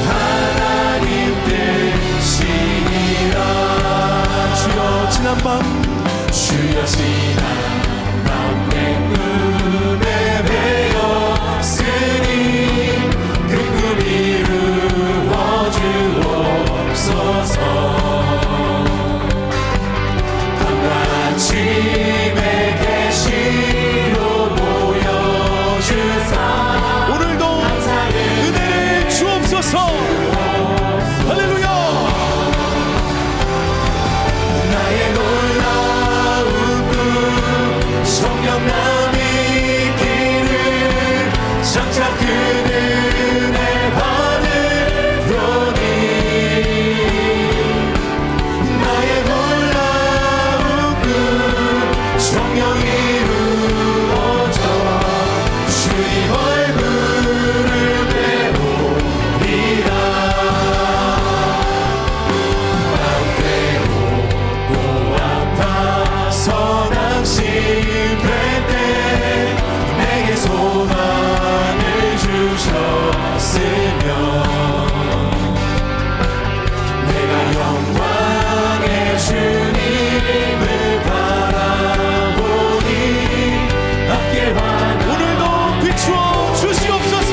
하나님 뜻이니라. 주여 지난 밤 주여 지난 밤 내 꿈에 배었으니 그 꿈 이루어 주옵소서. 밤과 아침에 계시로 보여주사 오늘도 은혜를 주옵소서. 할렐루야. 나의 놀라운 꿈 성령남이 길을 장차 그는 받으려니 나의 놀라운 꿈 성령 이루어져 주님 얼굴을 배우리라. 마음 괴롭고 아파서 낙심될 때 내게 소망을 주셨으며 내가 영광의 주님을 바라보니 앞길 환한 오늘도 비추어 주시옵소서.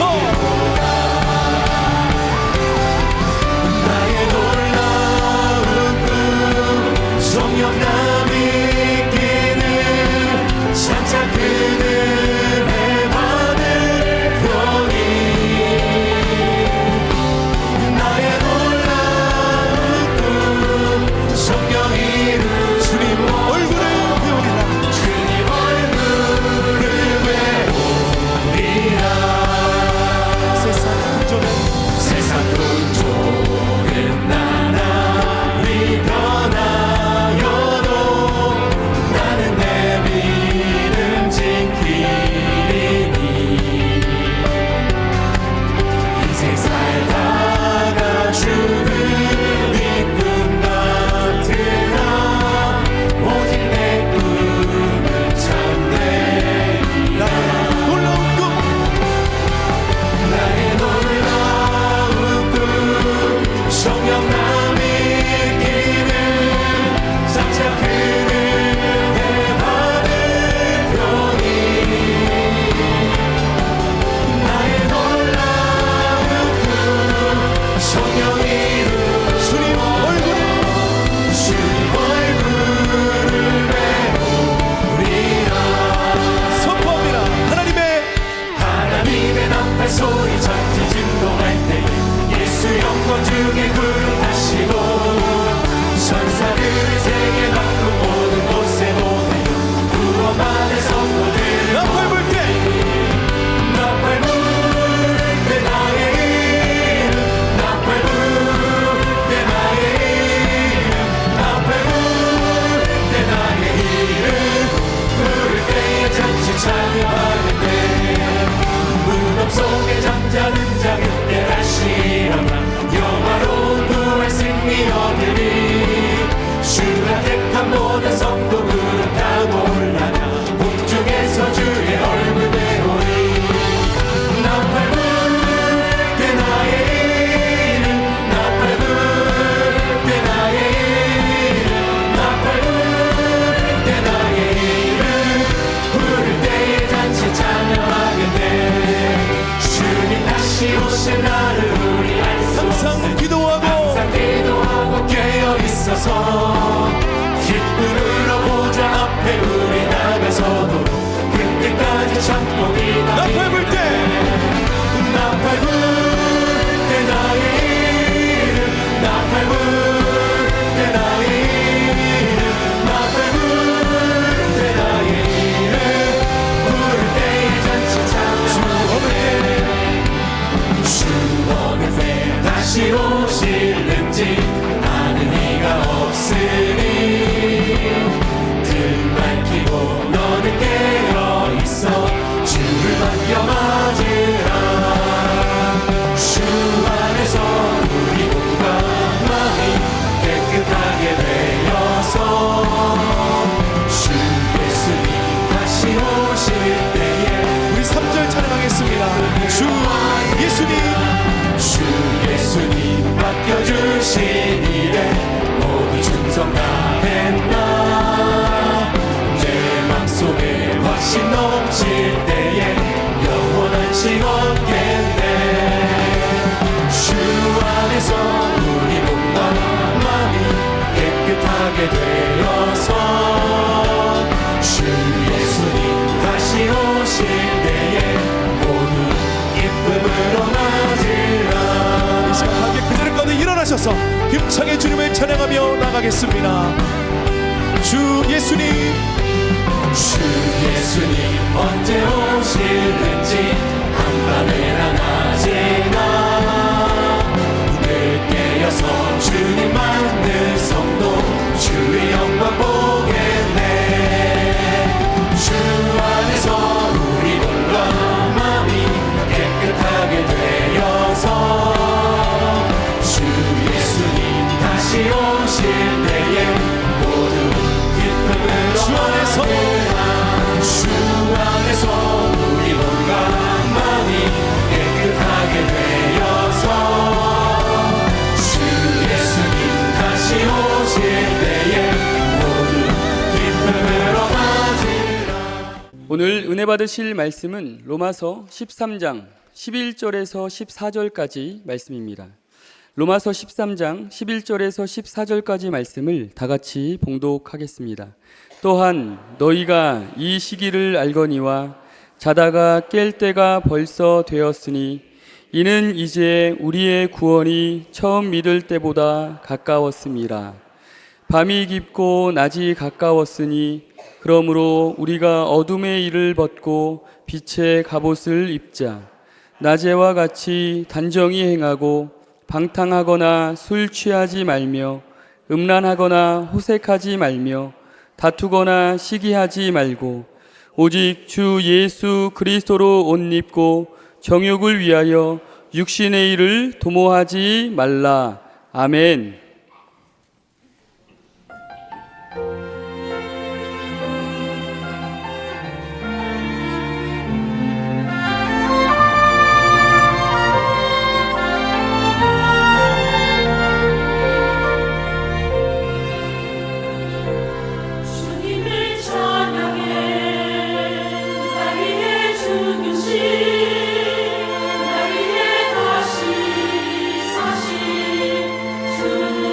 나의 놀라운 꿈 성령남이 이기는 장차 그는 받을 편이 나의 놀라운 꿈 성령 이루 주님 얼굴을 배우리라. 주님 얼굴을 배우리라. 세상 풍조는 나날이 변하여도 나는 내 믿음 지키리니 인생 살다가 죽음이 꿈 같으나 오직 내 꿈은 참되리라. 놀라운 꿈 나의 놀라운 꿈 성령남이 이기는 장차 그는 받을 편이 나의 놀라운 꿈 성령 이루 주님 얼굴을 배우리라. 선포합니다. 하나님의 나팔 소리 전지 진동할 때에 예수 영광 중에 구름 타시고 천사들을 세계 밖으로 모든 곳에 보내요. 구원받을 성도들 나팔 불 때 나팔 불 때 나의 이름 나팔 불 때 나의 이름 나팔 불 때 나의 이름 부를 때에 잔치 찬양하는 때 무덤 속에 잠자는 자 그때 다시 일어나 영화로운 부활 승리 얻으리. 주가 택한 모든 성도 그룹 타고 올라가 공중에서 주의 얼굴 배우리. 나팔 불 때 나의 이름 나팔 불 때 나의 이름 나팔 불 때 나의 이름 부를 때에 잔치 찬양하겠네. 주님 다시 오신 날을 우리 알 수 없네. 항상 기도하고 깨어 있어서 기쁨으로 보좌 앞에 우리 나가서도 그때까지 참고 기다리네. 나팔 불 때 나팔 불 때 나의 이름 나팔 불 때 나의 이름 나팔 불 때 나의 이름 부를 때에 잔치 찬양하네. 주 어느 때 다시 오실는지 아는 이가 없으니 등 밝히고 너는 깨어 있어 주를 맡겨 맞으라. 주 안에서 우리 몸과 마음이 깨끗하게 되어서 주 예수님 다시 오실 때에 우리 3절 찬양하겠습니다. 주 예수님 주셔서 힘차게 주님을 찬양하며 나가겠습니다. 주 예수님, 주 예수님 언제 오실는지 한밤에나 낮에나 늦게 여서 주님 만든 성도 주의 영광 보겠네. 주 안에서 우리 몸과 마음이 깨끗하게 되어서 주 예수님 다시 오실 때에 모두 기쁨으로 주 안에서 주 안에서 우리 몸과 마음이 깨끗하게 되어서 주 예수님 다시 오실 때에 모두 기쁨으로 맞으라. 오늘 은혜 받으실 말씀은 로마서 13장 11절에서 14절까지 말씀입니다. 로마서 13장 11절에서 14절까지 말씀을 다 같이 봉독하겠습니다. 또한 너희가 이 시기를 알거니와 자다가 깰 때가 벌써 되었으니 이는 이제 우리의 구원이 처음 믿을 때보다 가까웠음이라. 밤이 깊고 낮이 가까웠으니 그러므로 우리가 어둠의 일을 벗고 빛의 갑옷을 입자. 낮에와 같이 단정히 행하고 방탕하거나 술 취하지 말며 음란하거나 호색하지 말며 다투거나 시기하지 말고 오직 주 예수 그리스도로 옷 입고 정욕을 위하여 육신의 일을 도모하지 말라. 아멘. 주님을 찬양해 나 위해 죽으신 나 위해 다시 사신 주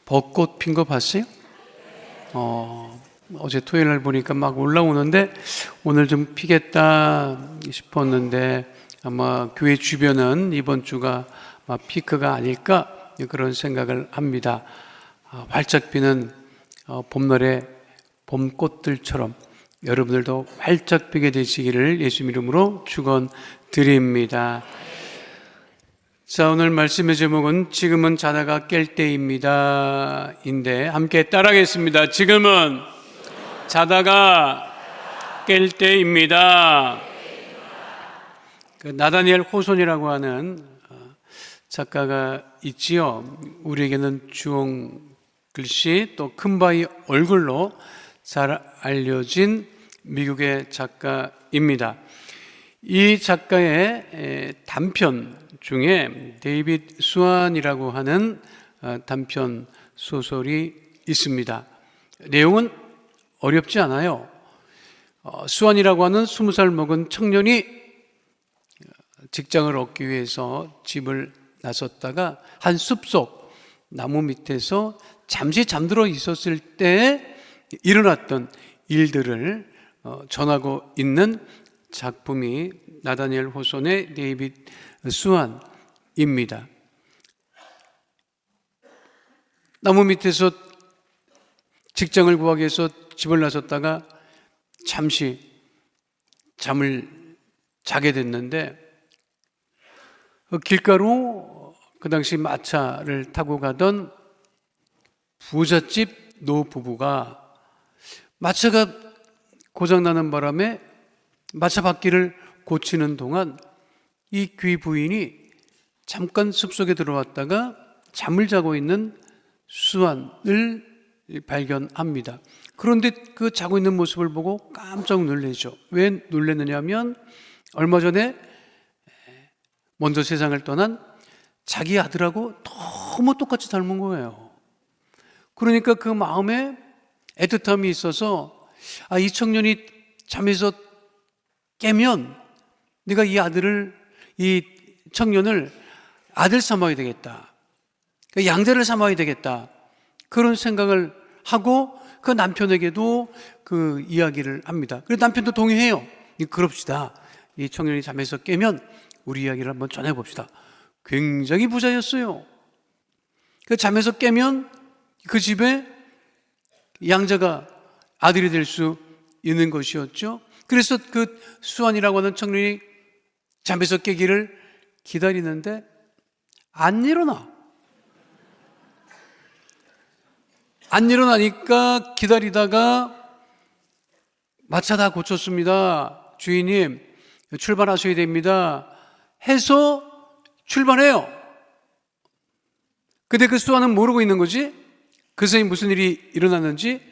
벚꽃 핀 거 봤어요? 어제 토요일 날 보니까 막 올라오는데 오늘 좀 피겠다 싶었는데 아마 교회 주변은 이번 주가 아마 피크가 아닐까 그런 생각을 합니다. 활짝 피는 봄날의 봄꽃들처럼 여러분들도 활짝 피게 되시기를 예수님 이름으로 축원드립니다. 자, 오늘 말씀의 제목은 지금은 자다가 깰 때입니다 인데 함께 따라하겠습니다. 지금은 자다가 깰 때입니다. 나다니엘 호손이라고 하는 작가가 있지요. 우리에게는 주홍 글씨 또 큰바위 얼굴로 잘 알려진 미국의 작가입니다. 이 작가의 단편 중에 데이빗 수완이라고 하는 단편 소설이 있습니다. 내용은 어렵지 않아요. 수완이라고 하는 20살 먹은 청년이 직장을 얻기 위해서 집을 나섰다가 한 숲속 나무 밑에서 잠시 잠들어 있었을 때 일어났던 일들을 전하고 있는 작품이 나다니엘 호손의 데이빗 수완입니다. 나무 밑에서 직장을 구하기 위해서 집을 나섰다가 잠시 잠을 자게 됐는데 길가로 그 당시 마차를 타고 가던 부잣집 노부부가 마차가 고장나는 바람에 마차 바퀴를 고치는 동안 이 귀부인이 잠깐 숲속에 들어왔다가 잠을 자고 있는 수완을 발견합니다. 그런데 그 자고 있는 모습을 보고 깜짝 놀라죠. 왜 놀랐느냐 하면 얼마 전에 먼저 세상을 떠난 자기 아들하고 너무 똑같이 닮은 거예요. 그러니까 그 마음에 애틋함이 있어서 이 청년이 잠에서 깨면 내가 이 청년을 아들 삼아야 되겠다. 양자를 삼아야 되겠다. 그런 생각을 하고 그 남편에게도 그 이야기를 합니다. 그래서 남편도 동의해요. 그럽시다. 이 청년이 잠에서 깨면 우리 이야기를 한번 전해봅시다. 굉장히 부자였어요. 그 잠에서 깨면 그 집에 양자가 아들이 될 수 있는 것이었죠. 그래서 그 수완이라고 하는 청년이 잠에서 깨기를 기다리는데 안 일어나니까 기다리다가 마차 다 고쳤습니다. 주인님 출발하셔야 됩니다 해서 출발해요. 근데 그 수완은 모르고 있는 거지. 그 사이 무슨 일이 일어났는지.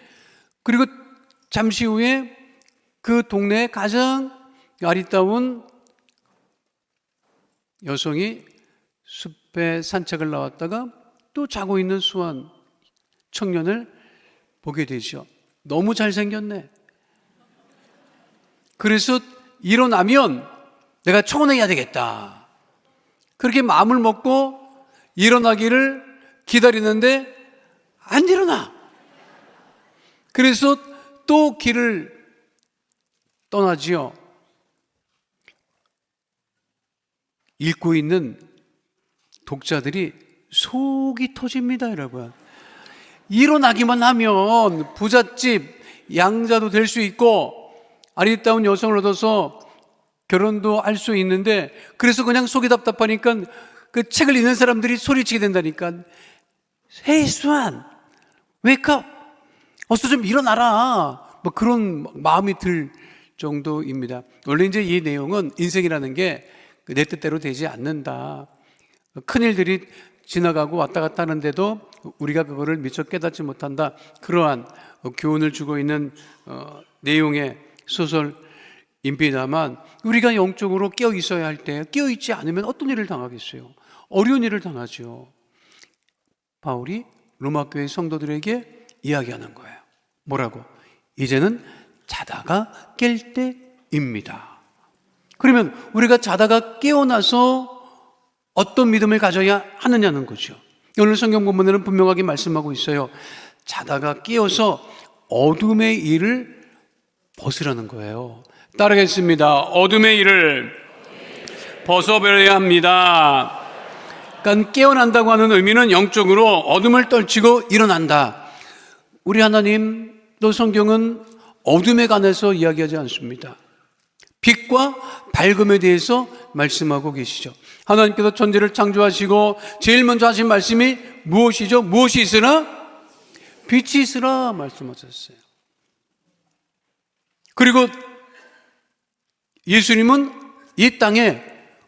그리고 잠시 후에 그 동네에 가장 아리따운 여성이 숲에 산책을 나왔다가 또 자고 있는 수완 청년을 보게 되죠. 너무 잘생겼네. 그래서 일어나면 내가 청혼해야 되겠다. 그렇게 마음을 먹고 일어나기를 기다리는데 안 일어나. 그래서 또 길을 떠나지요. 읽고 있는 독자들이 속이 터집니다, 여러분. 일어나기만 하면 부잣집 양자도 될 수 있고 아리따운 여성을 얻어서 결혼도 할 수 있는데, 그래서 그냥 속이 답답하니까 그 책을 읽는 사람들이 소리치게 된다니까. 헤이 수완, 웨이크업, 어서 좀 일어나라. 뭐 그런 마음이 들 정도입니다. 원래 이제 이 내용은 인생이라는 게 내 뜻대로 되지 않는다. 큰일들이 지나가고 왔다 갔다 하는데도 우리가 그거를 미처 깨닫지 못한다. 그러한 교훈을 주고 있는 내용의 소설입니다만, 우리가 영적으로 깨어 있어야 할 때 깨어 있지 않으면 어떤 일을 당하겠어요? 어려운 일을 당하죠. 바울이 로마 교회 성도들에게 이야기하는 거예요. 뭐라고? 이제는 자다가 깰 때입니다. 그러면 우리가 자다가 깨어나서 어떤 믿음을 가져야 하느냐는 거죠. 오늘 성경 본문에는 분명하게 말씀하고 있어요. 자다가 깨어서 어둠의 일을 벗으라는 거예요. 따르겠습니다. 어둠의 일을 벗어버려야 합니다. 그러니까 깨어난다고 하는 의미는 영적으로 어둠을 떨치고 일어난다. 우리 하나님 또 성경은 어둠에 관해서 이야기하지 않습니다. 빛과 밝음에 대해서 말씀하고 계시죠. 하나님께서 천지를 창조하시고 제일 먼저 하신 말씀이 무엇이죠? 무엇이 있으라? 빛이 있으라 말씀하셨어요. 그리고 예수님은 이 땅에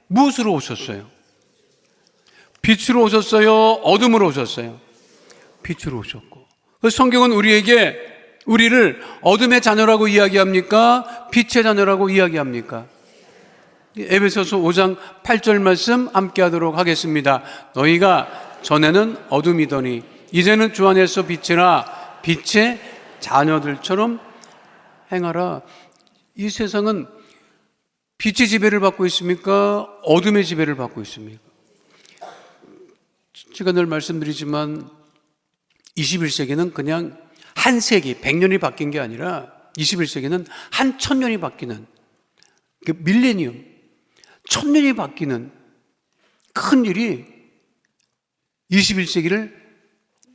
무엇으로 오셨어요? 빛으로 오셨어요? 어둠으로 오셨어요? 빛으로 오셨고. 그래서 성경은 우리를 어둠의 자녀라고 이야기합니까? 빛의 자녀라고 이야기합니까? 에베소서 5장 8절 말씀 함께 하도록 하겠습니다. 너희가 전에는 어둠이더니 이제는 주 안에서 빛이라 빛의 자녀들처럼 행하라. 이 세상은 빛의 지배를 받고 있습니까? 어둠의 지배를 받고 있습니까? 제가 늘 말씀드리지만 21세기는 그냥 한 세기, 100년이 바뀐 게 아니라 21세기는 한 1000년이 바뀌는 그 밀레니엄, 1000년이 바뀌는 큰 일이 21세기를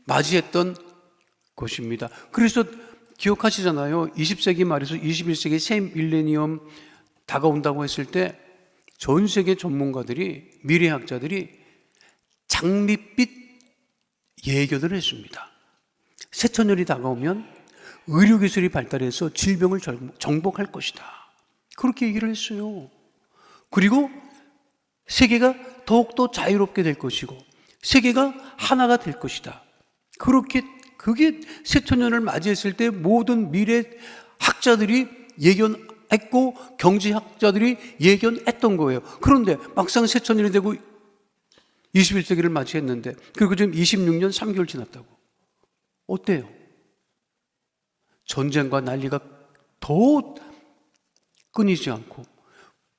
맞이했던 것입니다. 그래서 기억하시잖아요. 20세기 말에서 21세기 새 밀레니엄 다가온다고 했을 때 전 세계 전문가들이, 미래학자들이 장밋빛 예견을 했습니다. 새천년이 다가오면 의료기술이 발달해서 질병을 정복할 것이다. 그렇게 얘기를 했어요. 그리고 세계가 더욱더 자유롭게 될 것이고 세계가 하나가 될 것이다. 그게 새천년을 맞이했을 때 모든 미래 학자들이 예견했고 경제학자들이 예견했던 거예요. 그런데 막상 새천년이 되고 21세기를 맞이했는데 그리고 지금 26년 3개월 지났다고. 어때요? 전쟁과 난리가 더 끊이지 않고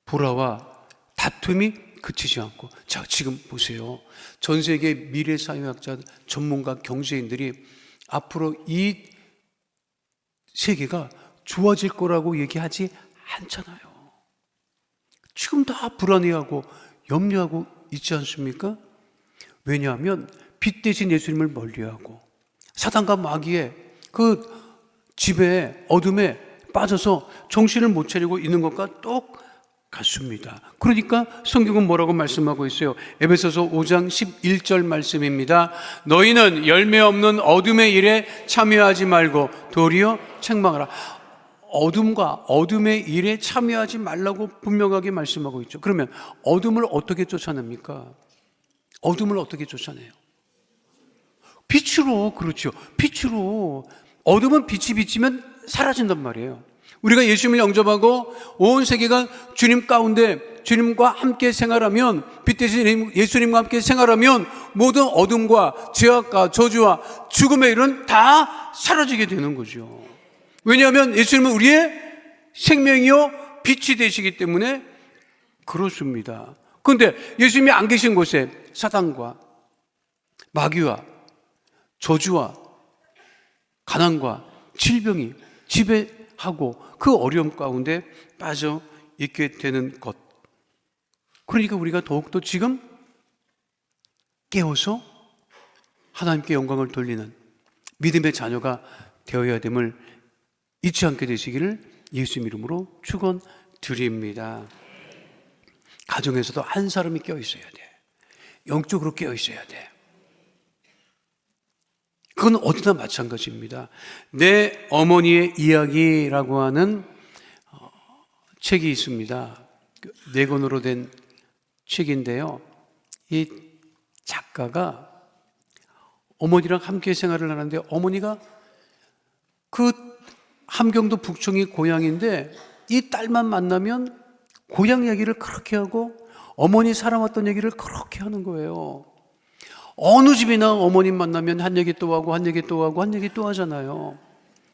불화와 다툼이 그치지 않고. 자, 지금 보세요. 전 세계 미래사회학자, 전문가, 경제인들이 앞으로 이 세계가 좋아질 거라고 얘기하지 않잖아요. 지금 다 불안해하고 염려하고 있지 않습니까? 왜냐하면 빛 대신 예수님을 멀리하고 사단과 마귀의 그 지배에 어둠에 빠져서 정신을 못 차리고 있는 것과 똑같습니다. 그러니까 성경은 뭐라고 말씀하고 있어요? 에베소서 5장 11절 말씀입니다. 너희는 열매 없는 어둠의 일에 참여하지 말고 도리어 책망하라. 어둠과 어둠의 일에 참여하지 말라고 분명하게 말씀하고 있죠. 그러면 어둠을 어떻게 쫓아냅니까? 어둠을 어떻게 쫓아내요? 빛으로. 그렇죠. 빛으로. 어둠은 빛이 비치면 사라진단 말이에요. 우리가 예수님을 영접하고 온 세계가 주님 가운데 주님과 함께 생활하면, 빛 대신 예수님과 함께 생활하면 모든 어둠과 죄악과 저주와 죽음의 일은 다 사라지게 되는 거죠. 왜냐하면 예수님은 우리의 생명이요 빛이 되시기 때문에 그렇습니다. 그런데 예수님이 안 계신 곳에 사단과 마귀와 저주와 가난과 질병이 지배하고 그 어려움 가운데 빠져 있게 되는 것. 그러니까 우리가 더욱더 지금 깨어서 하나님께 영광을 돌리는 믿음의 자녀가 되어야 됨을 잊지 않게 되시기를 예수님 이름으로 축원드립니다. 가정에서도 한 사람이 깨어 있어야 돼. 영적으로 깨어 있어야 돼. 그건 어디나 마찬가지입니다. 내 어머니의 이야기라고 하는 책이 있습니다. 4권으로 된 책인데요. 이 작가가 어머니랑 함께 생활을 하는데 어머니가 그 함경도 북청이 고향인데 이 딸만 만나면 고향 얘기를 그렇게 하고 어머니 살아왔던 얘기를 그렇게 하는 거예요. 어느 집이나 어머님 만나면 한 얘기 또 하고 한 얘기 또 하고 한 얘기 또 하잖아요.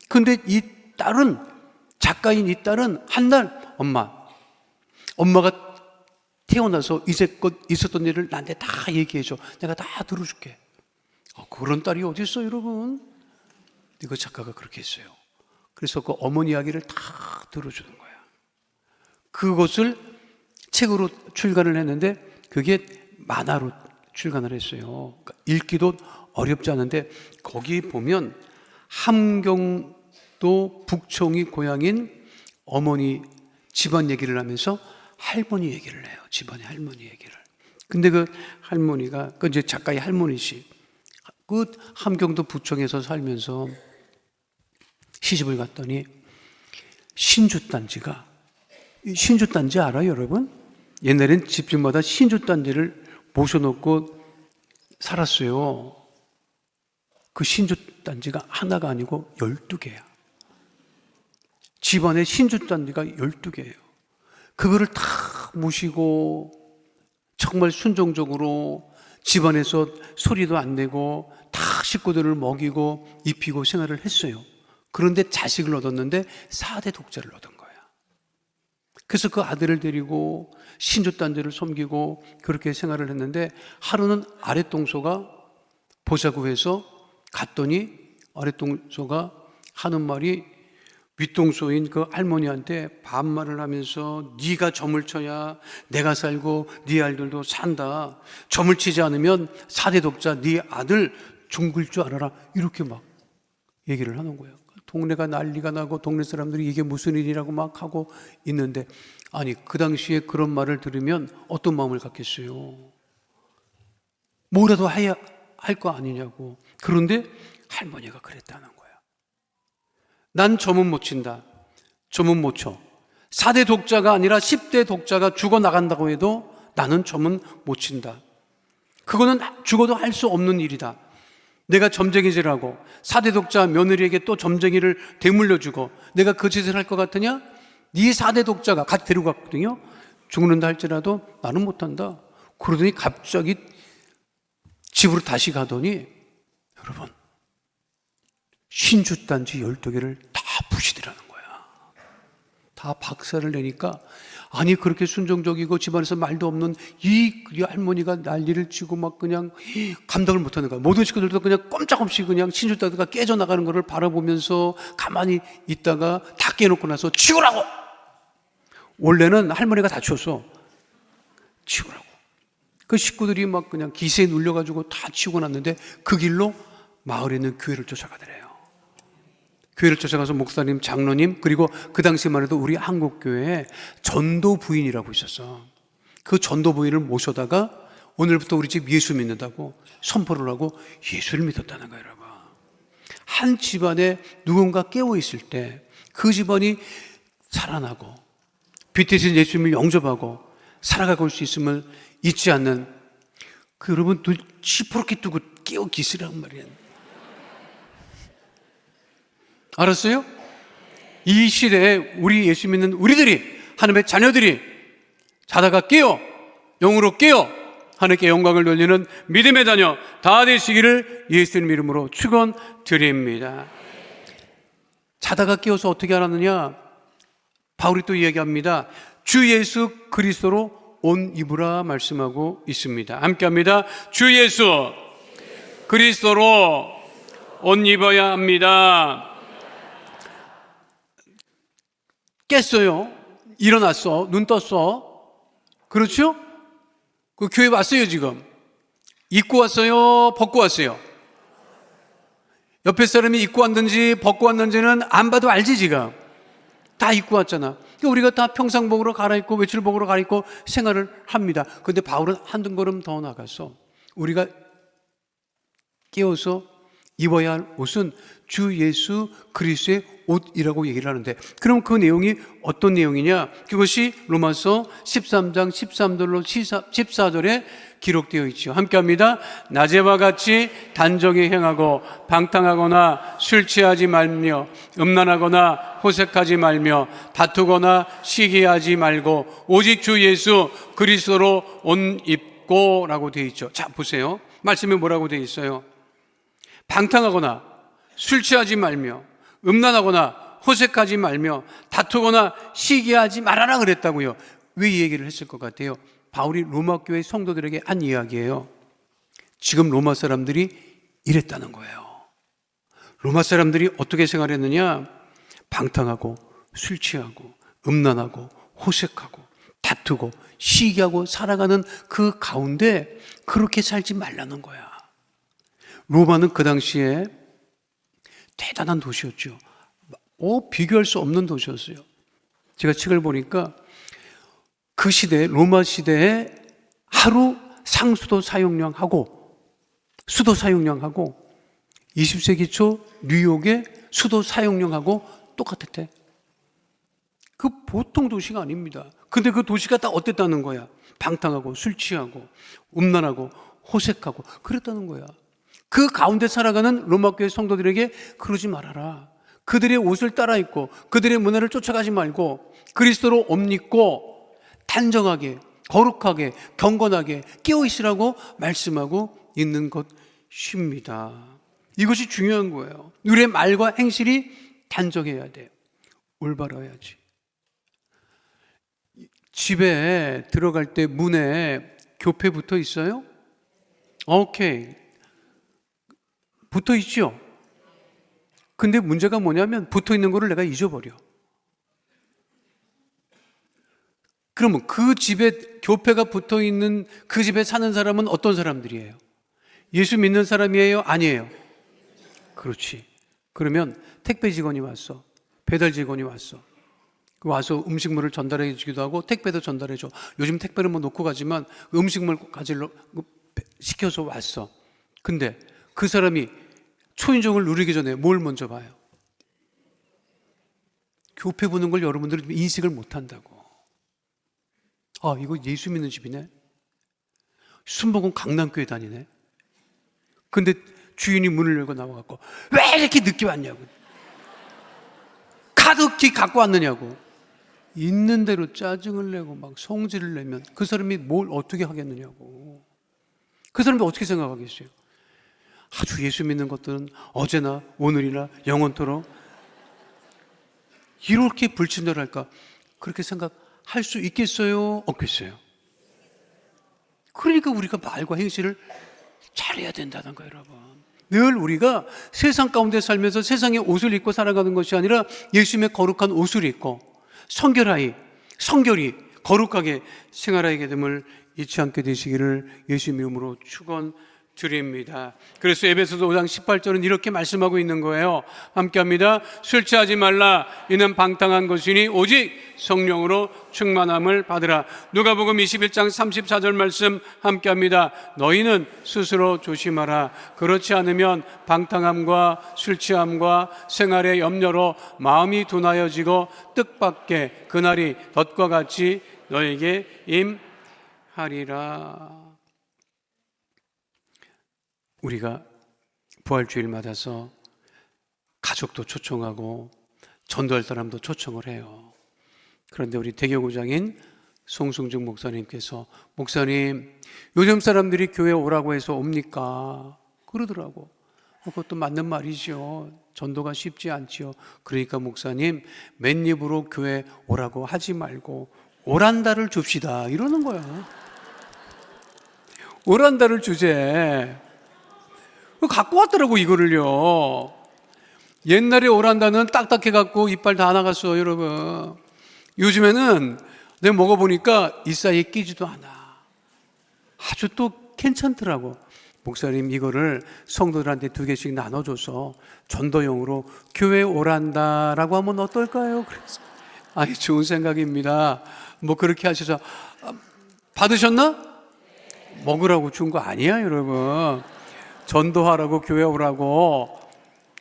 근데 이 딸은, 작가인 이 딸은 한날 엄마가 태어나서 이제껏 있었던 일을 나한테 다 얘기해줘. 내가 다 들어줄게. 그런 딸이 어디 있어요, 여러분? 그 작가가 그렇게 했어요. 그래서 그 어머니 이야기를 다 들어주는 거야. 그것을 책으로 출간을 했는데 그게 만화로 출간을 했어요. 그러니까 읽기도 어렵지 않은데 거기 보면 함경도 북총이 고향인 어머니 집안 얘기를 하면서 할머니 얘기를 해요. 집안의 할머니 얘기를. 근데 그 할머니가 그 이제 작가의 할머니시 그 함경도 부청에서 살면서 시집을 갔더니 신주단지가 신주단지 알아요, 여러분? 옛날엔 집집마다 신주단지를 모셔놓고 살았어요. 그 신주단지가 하나가 아니고 12개야. 집안에 신주단지가 12개예요. 그거를 다 모시고 정말 순종적으로 집안에서 소리도 안 내고 다 식구들을 먹이고 입히고 생활을 했어요. 그런데 자식을 얻었는데 4대 독자를 얻은 거야. 그래서 그 아들을 데리고 신주단지를 섬기고 그렇게 생활을 했는데 하루는 아랫동서가 보자고 해서 갔더니 아랫동서가 하는 말이 윗동서인 그 할머니한테 반말을 하면서 네가 점을 쳐야 내가 살고 네 아들도 산다. 점을 치지 않으면 4대 독자 네 아들 죽을 줄 알아라. 이렇게 막 얘기를 하는 거예요. 동네가 난리가 나고 동네 사람들이 이게 무슨 일이라고 막 하고 있는데 아니 그 당시에 그런 말을 들으면 어떤 마음을 갖겠어요? 뭐라도 해야 할 거 아니냐고. 그런데 할머니가 그랬다는 거야. 난 점은 못 친다. 점은 못 쳐. 4대 독자가 아니라 10대 독자가 죽어나간다고 해도 나는 점은 못 친다. 그거는 죽어도 할 수 없는 일이다. 내가 점쟁이질하고 4대 독자 며느리에게 또 점쟁이를 대물려주고 내가 그 짓을 할 것 같으냐? 네 4대 독자가 같이 데려갔거든요. 죽는다 할지라도 나는 못한다. 그러더니 갑자기 집으로 다시 가더니 여러분 신주단지 12개를 다 부시더라는 거야. 다 박살을 내니까 아니 그렇게 순종적이고 집안에서 말도 없는 이 할머니가 난리를 치고 막 그냥 감당을 못하는 거야. 모든 식구들도 그냥 꼼짝없이 그냥 신주단지가 깨져나가는 거를 바라보면서 가만히 있다가 다 깨놓고 나서 치우라고. 원래는 할머니가 다 치웠어. 치우라고. 그 식구들이 막 그냥 기세에 눌려가지고 다 치우고 났는데 그 길로 마을에 있는 교회를 쫓아가더래요. 교회를 쫓아가서 목사님, 장로님, 그리고 그 당시만 해도 우리 한국교회에 전도 부인이라고 있었어. 그 전도 부인을 모셔다가 오늘부터 우리 집 예수 믿는다고 선포를 하고 예수를 믿었다는 거예요, 여러분. 한 집안에 누군가 깨어있을 때 그 집안이 살아나고 빛대신 예수님을 영접하고 살아가고 올 수 있음을 잊지 않는 그 여러분 눈 시퍼렇게 뜨고 깨어 기시란 말이에요. 알았어요? 이 시대에 우리 예수 믿는 우리들이 하나님의 자녀들이 자다가 깨어 영으로 깨어 하나님께 영광을 돌리는 믿음의 자녀 다 되시기를 예수님 이름으로 축원드립니다. 자다가 깨어서 어떻게 알았느냐? 바울이 또 이야기합니다. 주 예수 그리스도로 옷 입으라 말씀하고 있습니다. 함께합니다. 주 예수 그리스도로 옷 입어야 합니다. 깼어요. 일어났어. 눈 떴어. 그렇죠? 그 교회 왔어요 지금. 입고 왔어요? 벗고 왔어요? 옆에 사람이 입고 왔는지 벗고 왔는지는 안 봐도 알지 지금. 다 입고 왔잖아. 그러니까 우리가 다 평상복으로 갈아입고 외출복으로 갈아입고 생활을 합니다. 그런데 바울은 한 걸음 더 나가서 우리가 깨어서 입어야 할 옷은 주 예수 그리스도의 옷이라고 얘기를 하는데 그럼 그 내용이 어떤 내용이냐? 그것이 로마서 13장 13절로 14절에 기록되어 있죠. 함께합니다. 낮에와 같이 단정히 행하고 방탕하거나 술 취하지 말며 음란하거나 호색하지 말며 다투거나 시기하지 말고 오직 주 예수 그리스도로 옷 입고 라고 되어 있죠. 자 보세요. 말씀에 뭐라고 되어 있어요? 방탕하거나 술 취하지 말며 음란하거나 호색하지 말며 다투거나 시기하지 말아라 그랬다고요. 왜 이 얘기를 했을 것 같아요? 바울이 로마 교회 성도들에게 한 이야기예요. 지금 로마 사람들이 이랬다는 거예요. 로마 사람들이 어떻게 생활했느냐? 방탕하고 술 취하고 음란하고 호색하고 다투고 시기하고 살아가는 그 가운데 그렇게 살지 말라는 거야. 로마는 그 당시에 대단한 도시였죠. 비교할 수 없는 도시였어요. 제가 책을 보니까 그 시대, 로마 시대에 하루 상수도 사용량하고 수도 사용량하고 20세기 초 뉴욕의 수도 사용량하고 똑같았대. 그 보통 도시가 아닙니다. 근데 그 도시가 다 어땠다는 거야? 방탕하고 술 취하고 음란하고 호색하고 그랬다는 거야. 그 가운데 살아가는 로마 교회 성도들에게 그러지 말아라. 그들의 옷을 따라 입고 그들의 문화를 쫓아가지 말고 그리스도로 옷 입고 단정하게 거룩하게 경건하게 깨어 있으라고 말씀하고 있는 것입니다. 이것이 중요한 거예요. 우리의 말과 행실이 단정해야 돼요. 올바라야지. 집에 들어갈 때 문에 교패 붙어 있어요? 오케이. 붙어 있죠? 근데 문제가 뭐냐면 붙어 있는 거를 내가 잊어버려. 그러면 그 집에 교패가 붙어 있는 그 집에 사는 사람은 어떤 사람들이에요? 예수 믿는 사람이에요? 아니에요? 그렇지. 그러면 택배 직원이 왔어. 배달 직원이 왔어. 와서 음식물을 전달해 주기도 하고 택배도 전달해 줘. 요즘 택배는 뭐 놓고 가지만 음식물 가지러 시켜서 왔어. 근데 그 사람이 초인종을 누르기 전에 뭘 먼저 봐요? 교패 보는 걸 여러분들은 인식을 못 한다고. 아, 이거 예수 믿는 집이네. 순복음 강남교회 다니네. 근데 주인이 문을 열고 나와갖고 왜 이렇게 늦게 왔냐고. 카드키 갖고 왔느냐고. 있는 대로 짜증을 내고 막 성질을 내면 그 사람이 뭘 어떻게 하겠느냐고. 그 사람이 어떻게 생각하겠어요? 아주 예수 믿는 것들은 어제나 오늘이나 영원토록 이렇게 불친절할까? 그렇게 생각할 수 있겠어요? 없겠어요? 그러니까 우리가 말과 행실을 잘해야 된다는 거예요, 여러분. 늘 우리가 세상 가운데 살면서 세상의 옷을 입고 살아가는 것이 아니라 예수님의 거룩한 옷을 입고 성결히 거룩하게 생활하게 됨을 잊지 않게 되시기를 예수님 이름으로 축원드립니다. 그래서 에베소서 5장 18절은 이렇게 말씀하고 있는 거예요. 함께합니다. 술 취하지 말라. 이는 방탕한 것이니 오직 성령으로 충만함을 받으라. 누가복음 21장 34절 말씀 함께합니다. 너희는 스스로 조심하라. 그렇지 않으면 방탕함과 술 취함과 생활의 염려로 마음이 둔하여지고 뜻밖의 그날이 덫과 같이 너에게 임하리라. 우리가 부활주일 맞아서 가족도 초청하고 전도할 사람도 초청을 해요. 그런데 우리 대교구장인 송승중 목사님께서 목사님 요즘 사람들이 교회 오라고 해서 옵니까? 그러더라고. 그것도 맞는 말이죠. 전도가 쉽지 않지요. 그러니까 목사님 맨입으로 교회 오라고 하지 말고 오란다를 줍시다 이러는 거야. 오란다를 주제. 갖고 왔더라고 이거를요. 옛날에 오란다는 딱딱해갖고 이빨 다 나갔어 여러분. 요즘에는 내가 먹어보니까 이 사이에 끼지도 않아. 아주 또 괜찮더라고. 목사님 이거를 성도들한테 2개씩 나눠줘서 전도용으로 교회 오란다라고 하면 어떨까요? 그래서 아니 좋은 생각입니다. 뭐 그렇게 하셔서 받으셨나? 먹으라고 준 거 아니야 여러분. 전도하라고 교회 오라고.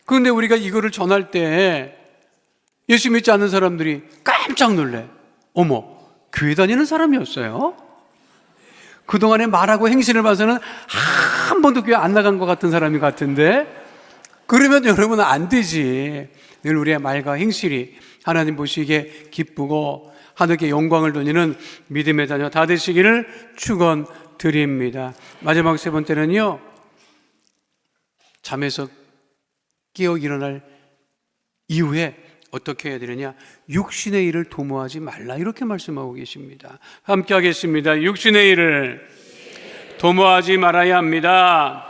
그런데 우리가 이거를 전할 때 예수 믿지 않는 사람들이 깜짝 놀래. 어머, 교회 다니는 사람이었어요? 그동안에 말하고 행실을 봐서는 한 번도 교회 안 나간 것 같은 사람이 같은데 그러면 여러분 안 되지. 늘 우리의 말과 행실이 하나님 보시기에 기쁘고 하늘께 영광을 돌리는 믿음의 자녀 다 되시기를 축원드립니다. 마지막 3번째는요. 잠에서 깨어 일어날 이후에 어떻게 해야 되느냐? 육신의 일을 도모하지 말라 이렇게 말씀하고 계십니다. 함께 하겠습니다. 육신의 일을 도모하지 말아야 합니다.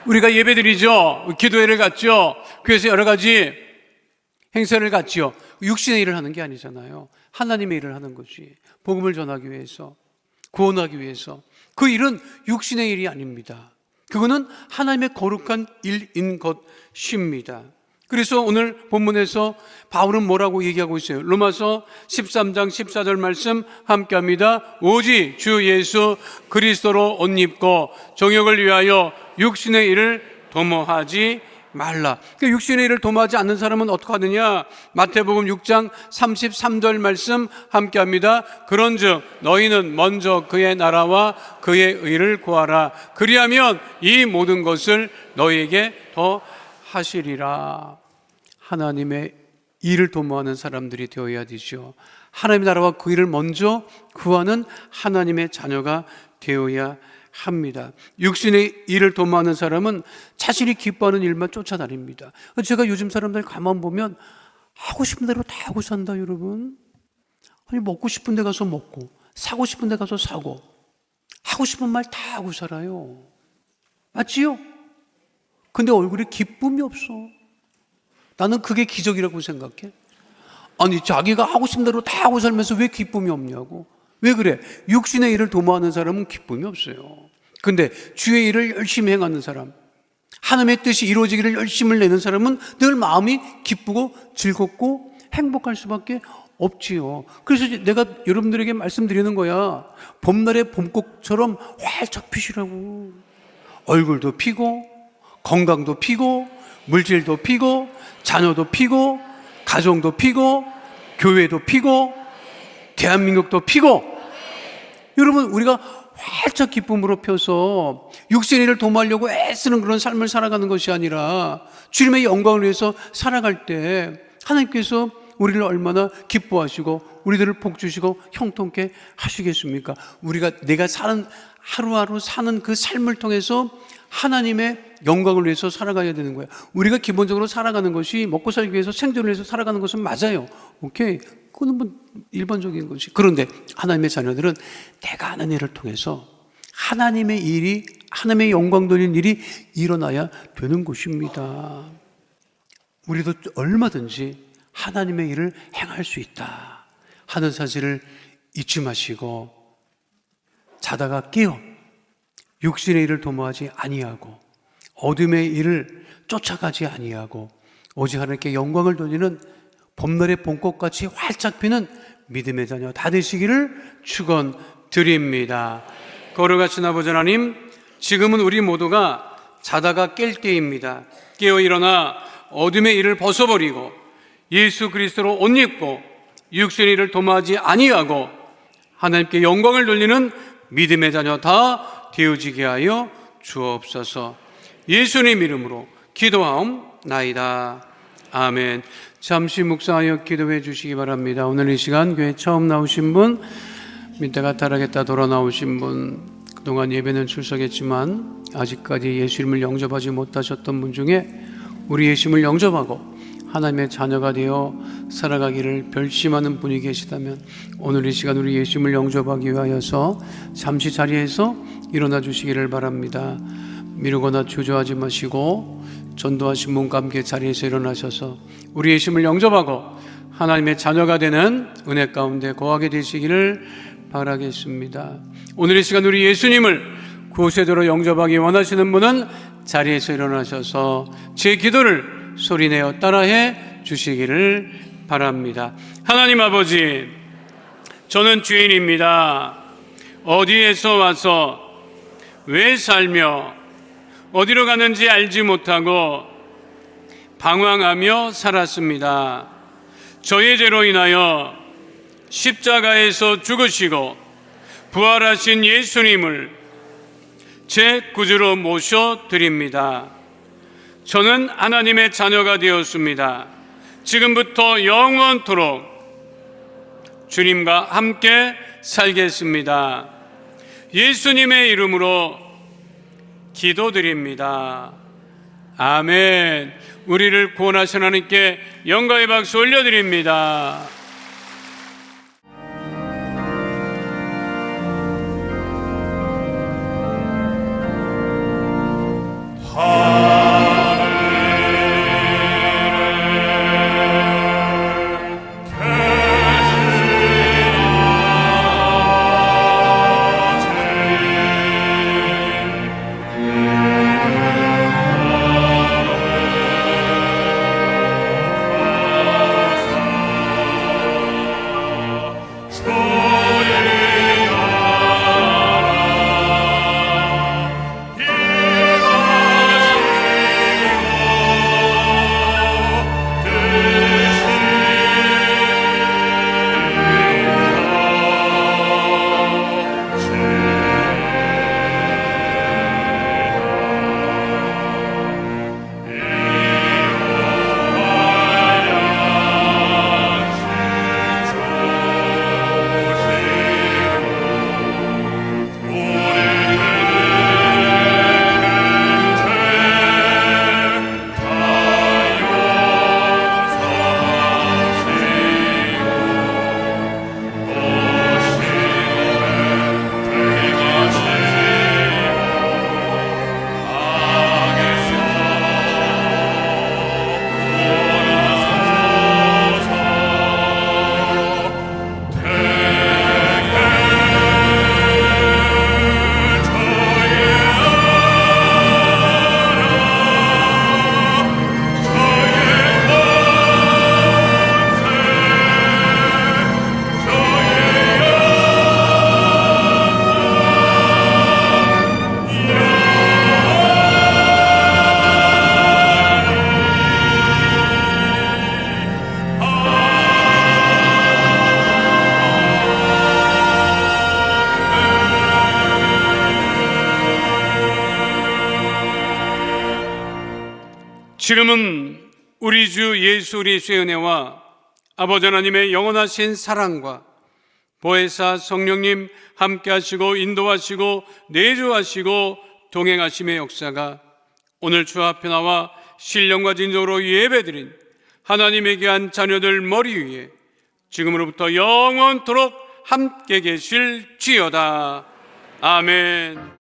우리가 예배드리죠. 기도회를 갖죠. 그래서 여러 가지 행사를 갖지요. 육신의 일을 하는 게 아니잖아요. 하나님의 일을 하는 것이, 복음을 전하기 위해서, 구원하기 위해서. 그 일은 육신의 일이 아닙니다. 그거는 하나님의 거룩한 일인 것입니다. 그래서 오늘 본문에서 바울은 뭐라고 얘기하고 있어요? 로마서 13장 14절 말씀 함께 합니다. 오직 주 예수 그리스도로 옷 입고 정욕을 위하여 육신의 일을 도모하지 말라. 그러니까 육신의 일을 도모하지 않는 사람은 어떻게 하느냐? 마태복음 6장 33절 말씀 함께 합니다. 그런즉 너희는 먼저 그의 나라와 그의 의를 구하라. 그리하면 이 모든 것을 너희에게 더 하시리라. 하나님의 일을 도모하는 사람들이 되어야 되죠. 하나님의 나라와 그 일을 먼저 구하는 하나님의 자녀가 되어야 합니다. 육신의 일을 도모하는 사람은 자신이 기뻐하는 일만 쫓아다닙니다. 제가 요즘 사람들 가만 보면 하고 싶은 대로 다 하고 산다, 여러분. 아니, 먹고 싶은 데 가서 먹고, 사고 싶은 데 가서 사고, 하고 싶은 말 다 하고 살아요. 맞지요? 근데 얼굴에 기쁨이 없어. 나는 그게 기적이라고 생각해. 아니, 자기가 하고 싶은 대로 다 하고 살면서 왜 기쁨이 없냐고. 왜 그래? 육신의 일을 도모하는 사람은 기쁨이 없어요. 근데 주의 일을 열심히 행하는 사람, 하나님의 뜻이 이루어지기를 열심을 내는 사람은 늘 마음이 기쁘고 즐겁고 행복할 수밖에 없지요. 그래서 내가 여러분들에게 말씀드리는 거야. 봄날의 봄꽃처럼 활짝 피시라고. 얼굴도 피고, 건강도 피고, 물질도 피고, 자녀도 피고, 가정도 피고, 교회도 피고, 대한민국도 피고. 여러분, 우리가 활짝 기쁨으로 펴서 육신의 일을 도모하려고 애쓰는 그런 삶을 살아가는 것이 아니라 주님의 영광을 위해서 살아갈 때 하나님께서 우리를 얼마나 기뻐하시고 우리들을 복 주시고 형통케 하시겠습니까? 내가 사는 하루하루 사는 그 삶을 통해서 하나님의 영광을 위해서 살아가야 되는 거야. 우리가 기본적으로 살아가는 것이 먹고 살기 위해서 생존을 위해서 살아가는 것은 맞아요. 오케이. 그건 뭐 일반적인 것이. 그런데 하나님의 자녀들은 내가 하는 일을 통해서 하나님의 일이, 하나님의 영광 돌리는 일이 일어나야 되는 것입니다. 우리도 얼마든지 하나님의 일을 행할 수 있다 하는 사실을 잊지 마시고 자다가 깨어 육신의 일을 도모하지 아니하고 어둠의 일을 쫓아가지 아니하고 오직 하나님께 영광을 돌리는 봄날의 봄꽃같이 활짝 피는 믿음의 자녀 다 되시기를 축원드립니다. 거룩하신 아버지 하나님, 지금은 우리 모두가 자다가 깰 때입니다. 깨어 일어나 어둠의 일을 벗어버리고 예수 그리스도로 옷 입고 육신의 일을 도모하지 아니하고 하나님께 영광을 돌리는 믿음의 자녀 다 되어지게 하여 주옵소서. 예수님 이름으로 기도하옵나이다. 아멘. 잠시 묵상하여 기도해 주시기 바랍니다. 오늘 이 시간 교회 처음 나오신 분, 밑에가 타락했다 돌아 나오신 분, 그동안 예배는 출석했지만 아직까지 예수님을 영접하지 못하셨던 분 중에 우리 예수님을 영접하고 하나님의 자녀가 되어 살아가기를 결심하는 분이 계시다면 오늘 이 시간 우리 예수님을 영접하기 위하여서 잠시 자리에서 일어나 주시기를 바랍니다. 미루거나 주저하지 마시고 전도하신 분과 함께 자리에서 일어나셔서 우리 예수님을 영접하고 하나님의 자녀가 되는 은혜 가운데 거하게 되시기를 바라겠습니다. 오늘 이 시간 우리 예수님을 구세주로 영접하기 원하시는 분은 자리에서 일어나셔서 제 기도를 소리내어 따라해 주시기를 바랍니다. 하나님 아버지, 저는 죄인입니다. 어디에서 와서 왜 살며 어디로 가는지 알지 못하고 방황하며 살았습니다. 저의 죄로 인하여 십자가에서 죽으시고 부활하신 예수님을 제 구주로 모셔드립니다. 저는 하나님의 자녀가 되었습니다. 지금부터 영원토록 주님과 함께 살겠습니다. 예수님의 이름으로 기도드립니다. 아멘. 우리를 구원하신 하나님께 영광의 박수 올려드립니다. 하 지금은 우리 주 예수 그리스도의 은혜와 아버지 하나님의 영원하신 사랑과 보혜사 성령님 함께 하시고 인도하시고 내주하시고 동행하심의 역사가 오늘 주 앞에 나와 신령과 진정으로 예배드린 하나님의 귀한 자녀들 머리 위에 지금으로부터 영원토록 함께 계실지어다. 아멘.